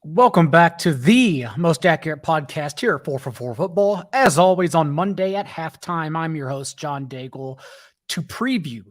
Welcome back to the most accurate podcast here at 4for4 Football. As always, on Monday at halftime, I'm your host, John Daigle, to preview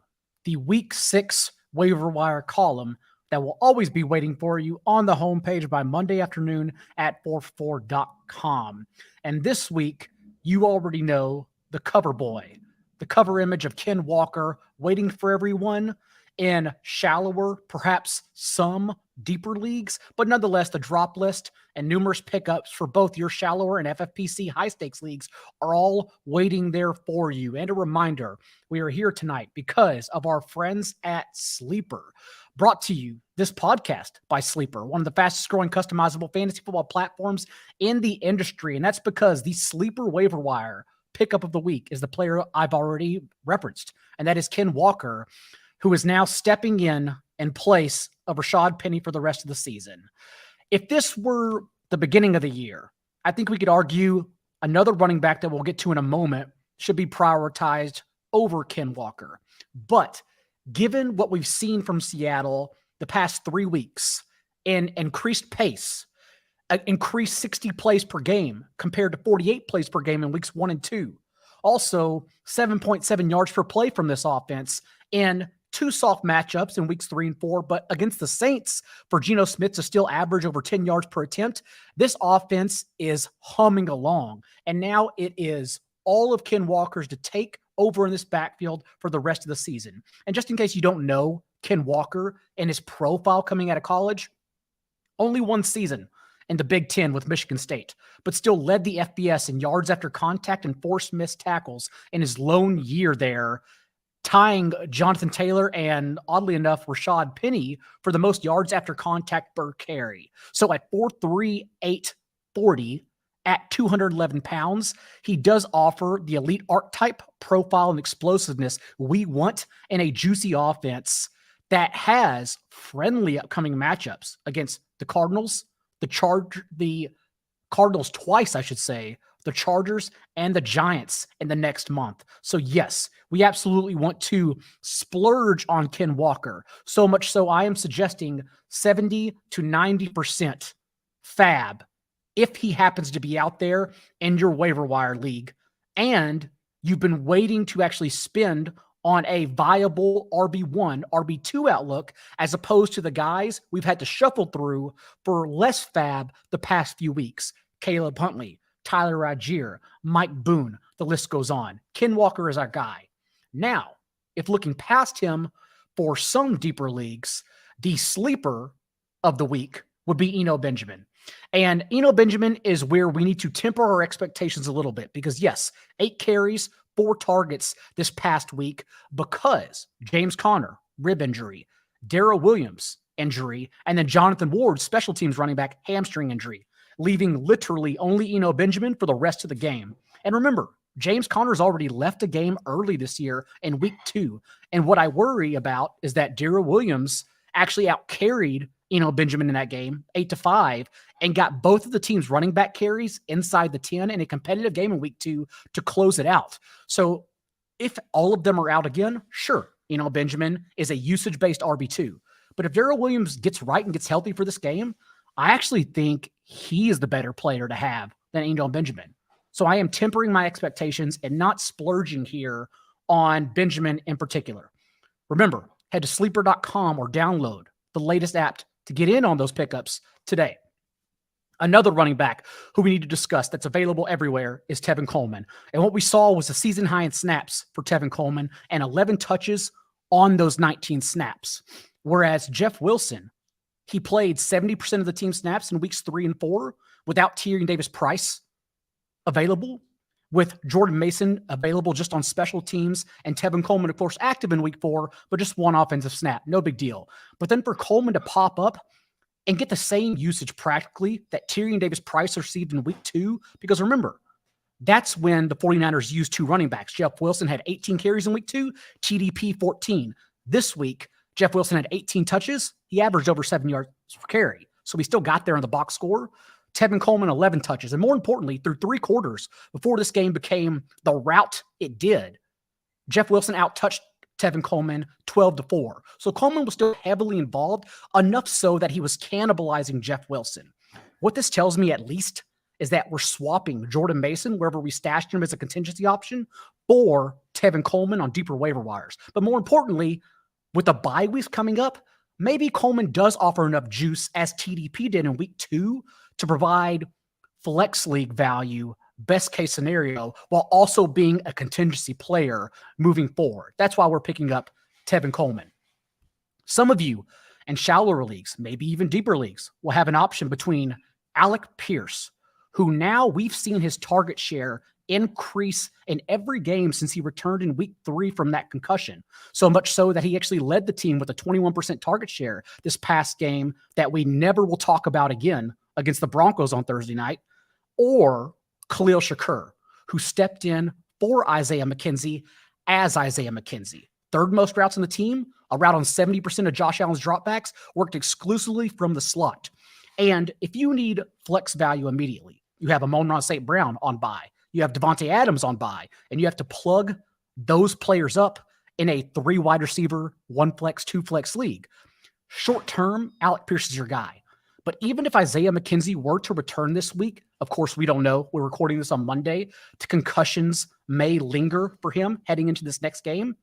the Week 6 waiver wire column that will always be waiting for you on the homepage by Monday afternoon at 4for4.com. And this week, you already know the cover boy, the cover image of Ken Walker waiting for everyone in shallower, perhaps some deeper leagues, but nonetheless, the drop list and numerous pickups for both your shallower and FFPC high stakes leagues are all waiting there for you. And a reminder, we are here tonight because of our friends at Sleeper. Brought to you this podcast by Sleeper, one of the fastest growing customizable fantasy football platforms in the industry. And that's because the Sleeper waiver wire pickup of the week is the player I've already referenced, and that is Ken Walker, who is now stepping in place of Rashad Penny for the rest of the season. If this were the beginning of the year, I think we could argue another running back that we'll get to in a moment should be prioritized over Ken Walker. But given what we've seen from Seattle the past 3 weeks, in increased pace, increased 60 plays per game compared to 48 plays per game in weeks 1 and 2. Also, 7.7 yards per play from this offense in 2 soft matchups in weeks 3 and 4, but against the Saints, for Geno Smith to still average over 10 yards per attempt, this offense is humming along. And now it is all of Ken Walker's to take over in this backfield for the rest of the season. And just in case you don't know Ken Walker and his profile coming out of college, only 1 season in the Big Ten with Michigan State, but still led the FBS in yards after contact and forced missed tackles in his lone year there, tying Jonathan Taylor and, oddly enough, Rashad Penny for the most yards after contact per carry. So at 4'3", 840 at 211 pounds, he does offer the elite archetype, profile, and explosiveness we want in a juicy offense that has friendly upcoming matchups against the Cardinals, the Cardinals twice, I should say, the Chargers and the Giants in the next month. So yes, we absolutely want to splurge on Ken Walker. So much so I am suggesting 70 to 90% fab if he happens to be out there in your waiver wire league and you've been waiting to actually spend on a viable RB1, RB2 outlook, as opposed to the guys we've had to shuffle through for less fab the past few weeks. Caleb Huntley, Tyler Algier, Mike Boone, the list goes on. Ken Walker is our guy. Now, if looking past him for some deeper leagues, the sleeper of the week would be Eno Benjamin. And Eno Benjamin is where we need to temper our expectations a little bit because, yes, 8 carries, 4 targets this past week because James Conner, rib injury, Darrell Williams, injury, and then Jonathan Ward, special teams running back, hamstring injury, leaving literally only Eno Benjamin for the rest of the game. And remember, James Conner's already left the game early this year in week 2. And what I worry about is that Darrell Williams actually outcarried Eno Benjamin in that game, 8-5, and got both of the team's running back carries inside the 10 in a competitive game in week 2 to close it out. So if all of them are out again, sure, Eno Benjamin is a usage-based RB2. But if Darrell Williams gets right and gets healthy for this game, I actually think he is the better player to have than Eno Benjamin. So I am tempering my expectations and not splurging here on Benjamin in particular. Remember, head to sleeper.com or download the latest app to get in on those pickups today. Another running back who we need to discuss that's available everywhere is Tevin Coleman. And what we saw was a season high in snaps for Tevin Coleman and 11 touches on those 19 snaps. Whereas Jeff Wilson, he played 70% of the team snaps in weeks 3 and 4 without Tyrion Davis-Price available, with Jordan Mason available just on special teams, and Tevin Coleman, of course, active in week 4, but just 1 offensive snap. No big deal. But then for Coleman to pop up and get the same usage practically that Tyrion Davis-Price received in week 2, because remember, that's when the 49ers used 2 running backs. Jeff Wilson had 18 carries in week 2, TDP 14. This week, Jeff Wilson had 18 touches. He averaged over 7 yards per carry. So we still got there on the box score. Tevin Coleman, 11 touches. And more importantly, through 3 quarters before this game became the route it did, Jeff Wilson out-touched Tevin Coleman 12-4. So Coleman was still heavily involved, enough so that he was cannibalizing Jeff Wilson. What this tells me at least is that we're swapping Jordan Mason, wherever we stashed him as a contingency option, for Tevin Coleman on deeper waiver wires. But more importantly, with the bye weeks coming up, maybe Coleman does offer enough juice as TDP did in week 2 to provide flex league value, best case scenario, while also being a contingency player moving forward. That's why we're picking up Tevin Coleman. Some of you in shallower leagues, maybe even deeper leagues, will have an option between Alec Pierce, who now we've seen his target share increase in every game since he returned in week 3 from that concussion. So much so that he actually led the team with a 21% target share this past game that we never will talk about again against the Broncos on Thursday night. Or Khalil Shakir, who stepped in for Isaiah McKenzie as Isaiah McKenzie. Third most routes on the team, a route on 70% of Josh Allen's dropbacks, worked exclusively from the slot. And if you need flex value immediately, you have Amon-Ra St. Brown on bye, you have Devontae Adams on bye, and you have to plug those players up in a 3 wide receiver, 1 flex, 2 flex league. Short term, Alec Pierce is your guy. But even if Isaiah McKenzie were to return this week, of course, we don't know. We're recording this on Monday. Concussions may linger for him heading into this next game.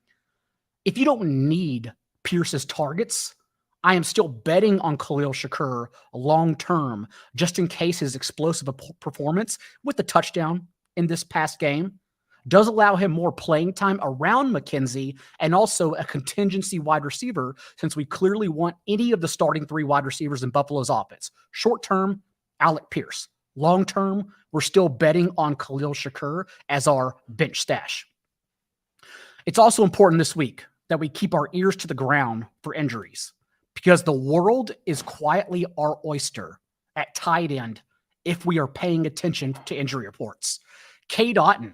If you don't need Pierce's targets, I am still betting on Khalil Shakir long-term, just in case his explosive performance with the touchdown in this past game does allow him more playing time around McKenzie and also a contingency wide receiver, since we clearly want any of the starting 3 wide receivers in Buffalo's offense. Short-term, Alec Pierce. Long-term, we're still betting on Khalil Shakir as our bench stash. It's also important this week that we keep our ears to the ground for injuries, because the world is quietly our oyster at tight end if we are paying attention to injury reports. Cade Otton,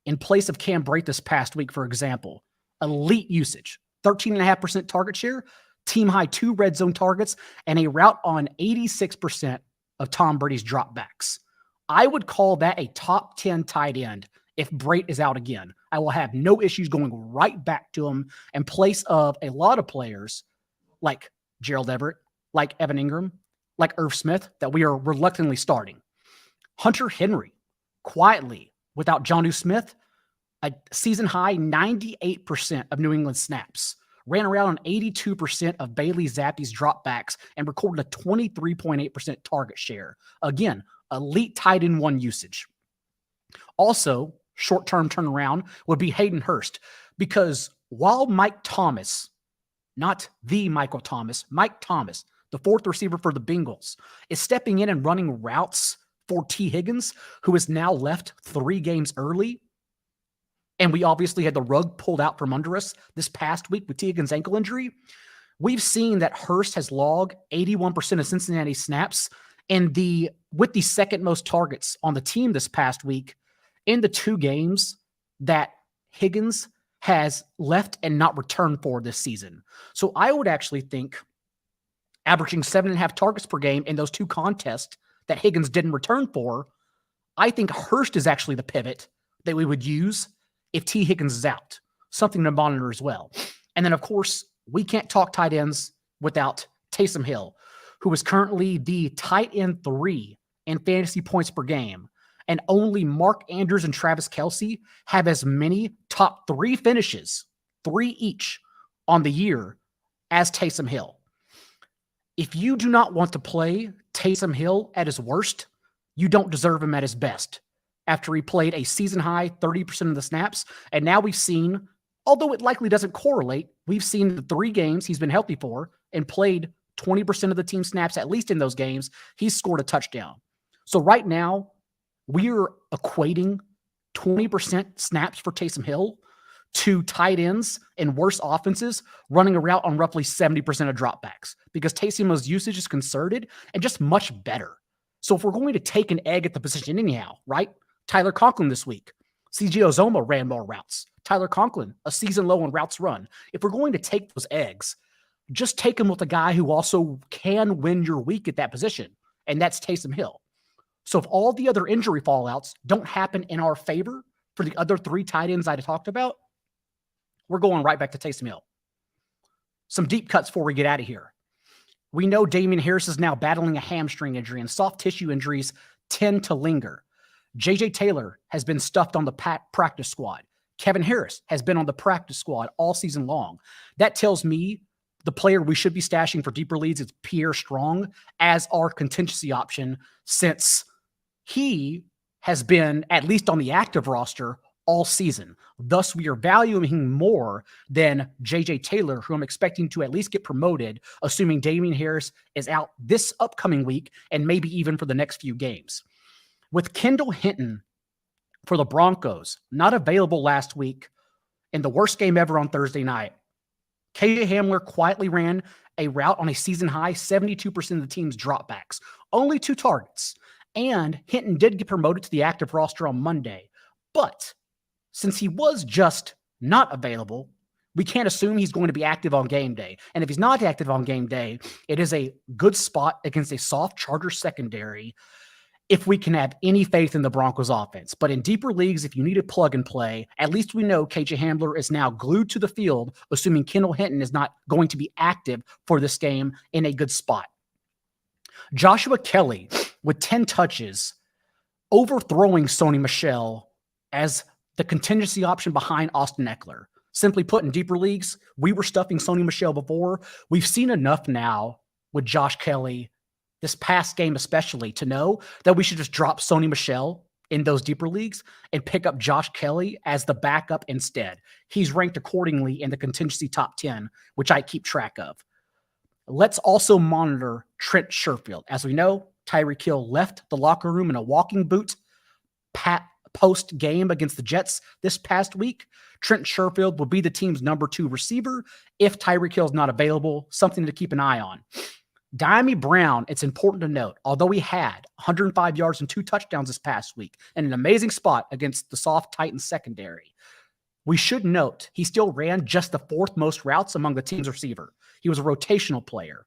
in place of Cam Brate this past week, for example, elite usage, 13.5% target share, team high 2 red zone targets, and a route on 86% of Tom Brady's dropbacks. I would call that a top 10 tight end if Brate is out again. I will have no issues going right back to him in place of a lot of players like Gerald Everett, like Evan Ingram, like Irv Smith that we are reluctantly starting. Hunter Henry, quietly, without Jonnu Smith, a season high 98% of New England snaps, ran around on 82% of Bailey Zappe's dropbacks, and recorded a 23.8% target share. Again, elite tight end 1 usage. Also, short-term turnaround would be Hayden Hurst, because while Mike Thomas, not the Michael Thomas, Mike Thomas, the 4th receiver for the Bengals, is stepping in and running routes for T. Higgins, who is now left 3 games early. And we obviously had the rug pulled out from under us this past week with T. Higgins' ankle injury. We've seen that Hurst has logged 81% of Cincinnati snaps and with the 2nd most targets on the team this past week in the 2 games that Higgins has left and not returned for this season. So I would actually think averaging 7.5 targets per game in those 2 contests that Higgins didn't return for, I think Hurst is actually the pivot that we would use if T. Higgins is out. Something to monitor as well. And then, of course, we can't talk tight ends without Taysom Hill, who is currently the tight end 3 in fantasy points per game. And only Mark Andrews and Travis Kelce have as many top 3 finishes, 3 each, on the year as Taysom Hill. If you do not want to play Taysom Hill at his worst, you don't deserve him at his best. After he played a season-high 30% of the snaps, and now we've seen, although it likely doesn't correlate, we've seen the 3 games he's been healthy for and played 20% of the team snaps, at least in those games, he's scored a touchdown. So right now, we're equating 20% snaps for Taysom Hill to tight ends in worse offenses running a route on roughly 70% of dropbacks, because Taysom Hill's usage is concerted and just much better. So if we're going to take an egg at the position anyhow, right? Tyler Conklin this week. C.J. Uzomah ran more routes. Tyler Conklin, a season low in routes run. If we're going to take those eggs, just take them with a guy who also can win your week at that position, and that's Taysom Hill. So if all the other injury fallouts don't happen in our favor for the other 3 tight ends I talked about, we're going right back to Taysom Hill. Some deep cuts before we get out of here. We know Damien Harris is now battling a hamstring injury, and soft tissue injuries tend to linger. J.J. Taylor has been stuffed on the practice squad. Kevin Harris has been on the practice squad all season long. That tells me the player we should be stashing for deeper leagues is Pierre Strong as our contingency option, since he has been at least on the active roster all season. Thus, we are valuing him more than J.J. Taylor, who I'm expecting to at least get promoted, assuming Damien Harris is out this upcoming week and maybe even for the next few games. With Kendall Hinton for the Broncos not available last week in the worst game ever on Thursday night, KJ Hamler quietly ran a route on a season-high 72% of the team's dropbacks, only 2 targets, and Hinton did get promoted to the active roster on Monday. But since he was just not available, we can't assume he's going to be active on game day. And if he's not active on game day, it is a good spot against a soft Chargers secondary if we can have any faith in the Broncos offense. But in deeper leagues, if you need a plug and play, at least we know KJ Hamler is now glued to the field, assuming Kendall Hinton is not going to be active for this game, in a good spot. Joshua Kelley with 10 touches, overthrowing Sony Michel as the contingency option behind Austin Eckler. Simply put, in deeper leagues, we were stuffing Sony Michel before. We've seen enough now with Josh Kelley, this past game especially, to know that we should just drop Sony Michel in those deeper leagues and pick up Josh Kelley as the backup instead. He's ranked accordingly in the contingency top 10, which I keep track of. Let's also monitor Trent Sherfield. As we know, Tyreek Hill left the locker room in a walking boot post-game against the Jets this past week. Trent Sherfield will be the team's number 2 receiver if Tyreek Hill is not available, something to keep an eye on. Dyami Brown, it's important to note, although he had 105 yards and 2 touchdowns this past week and an amazing spot against the soft Titans secondary, we should note he still ran just the 4th most routes among the team's receiver. He was a rotational player.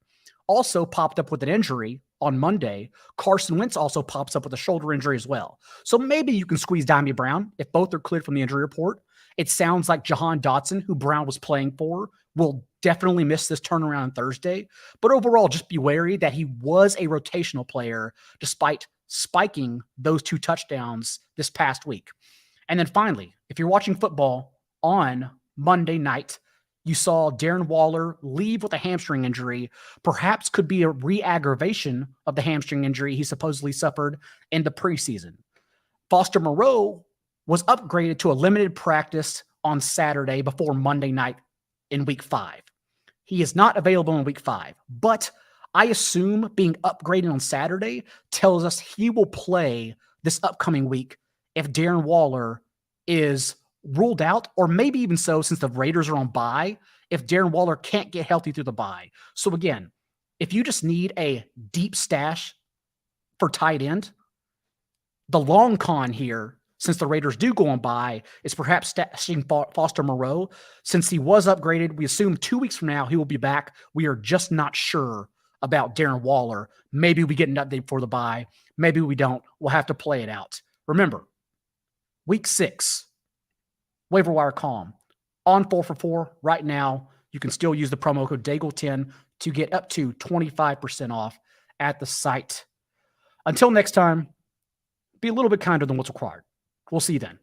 Also popped up with an injury on Monday. Carson Wentz also pops up with a shoulder injury as well. So maybe you can squeeze Dyami Brown if both are cleared from the injury report. It sounds like Jahan Dotson, who Brown was playing for, will definitely miss this turnaround on Thursday. But overall, just be wary that he was a rotational player despite spiking those 2 touchdowns this past week. And then finally, if you're watching football on Monday night, you saw Darren Waller leave with a hamstring injury, perhaps could be a re-aggravation of the hamstring injury he supposedly suffered in the preseason. Foster Moreau was upgraded to a limited practice on Saturday before Monday night in week 5. He is not available in week 5, but I assume being upgraded on Saturday tells us he will play this upcoming week if Darren Waller is ruled out, or maybe even so, since the Raiders are on bye, if Darren Waller can't get healthy through the bye. So again, if you just need a deep stash for tight end, the long con here, since the Raiders do go on bye, is perhaps stashing Foster Moreau. Since he was upgraded, we assume 2 weeks from now he will be back. We are just not sure about Darren Waller. Maybe we get an update for the bye. Maybe we don't. We'll have to play it out. Remember, week 6, waiver wire calm. On 4 for 4 right now. You can still use the promo code Daigle10 to get up to 25% off at the site. Until next time, be a little bit kinder than what's required. We'll see you then.